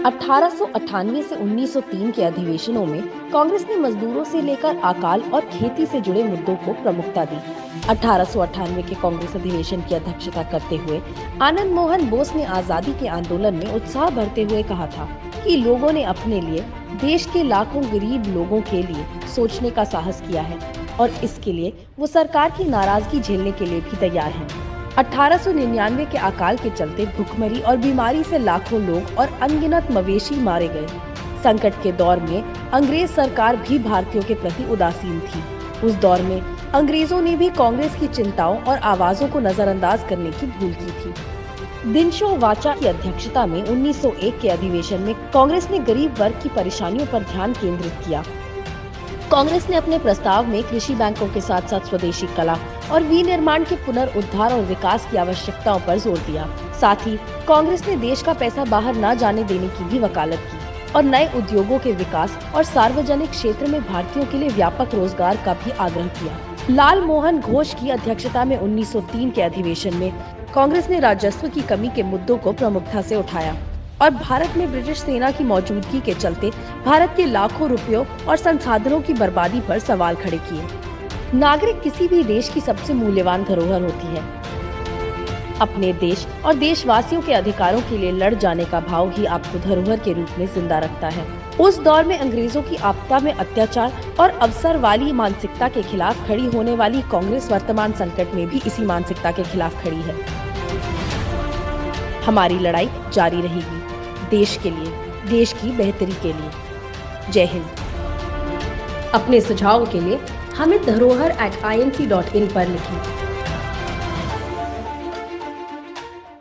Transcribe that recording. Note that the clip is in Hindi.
1898 से 1903 के अधिवेशनों में कांग्रेस ने मजदूरों से लेकर अकाल और खेती से जुड़े मुद्दों को प्रमुखता दी। 1898 के कांग्रेस अधिवेशन की अध्यक्षता करते हुए आनंद मोहन बोस ने आजादी के आंदोलन में उत्साह भरते हुए कहा था कि लोगों ने अपने लिए, देश के लाखों गरीब लोगों के लिए सोचने का साहस किया है और इसके लिए वो सरकार की नाराजगी झेलने के लिए भी तैयार हैं। 1899 के अकाल के चलते भूखमरी और बीमारी से लाखों लोग और अनगिनत मवेशी मारे गए। संकट के दौर में अंग्रेज सरकार भी भारतीयों के प्रति उदासीन थी। उस दौर में अंग्रेजों ने भी कांग्रेस की चिंताओं और आवाजों को नजरअंदाज करने की भूल की थी। दिनशो वाचा की अध्यक्षता में 1901 के अधिवेशन में कांग्रेस ने गरीब वर्ग की परेशानियों पर ध्यान केंद्रित किया। कांग्रेस ने अपने प्रस्ताव में कृषि बैंकों के साथ साथ स्वदेशी कला और विनिर्माण के पुनरुद्धार और विकास की आवश्यकताओं पर जोर दिया। साथ ही कांग्रेस ने देश का पैसा बाहर न जाने देने की भी वकालत की और नए उद्योगों के विकास और सार्वजनिक क्षेत्र में भारतीयों के लिए व्यापक रोजगार का भी आग्रह किया। लाल मोहन घोष की अध्यक्षता में 1903 के अधिवेशन में कांग्रेस ने राजस्व की कमी के मुद्दों को प्रमुखता से उठाया और भारत में ब्रिटिश सेना की मौजूदगी के चलते भारत के लाखों रुपयों और संसाधनों की बर्बादी पर सवाल खड़े किए। नागरिक किसी भी देश की सबसे मूल्यवान धरोहर होती है। अपने देश और देशवासियों के अधिकारों के लिए लड़ जाने का भाव ही आपको धरोहर के रूप में जिंदा रखता है। उस दौर में अंग्रेजों की आपदा में अत्याचार और अवसर वाली मानसिकता के खिलाफ खड़ी होने वाली कांग्रेस वर्तमान संकट में भी इसी मानसिकता के खिलाफ खड़ी है। हमारी लड़ाई जारी रहेगी, देश के लिए, देश की बेहतरी के लिए। जय हिंद। अपने सुझाव के लिए हमें धरोहर@inc.in पर लिखें।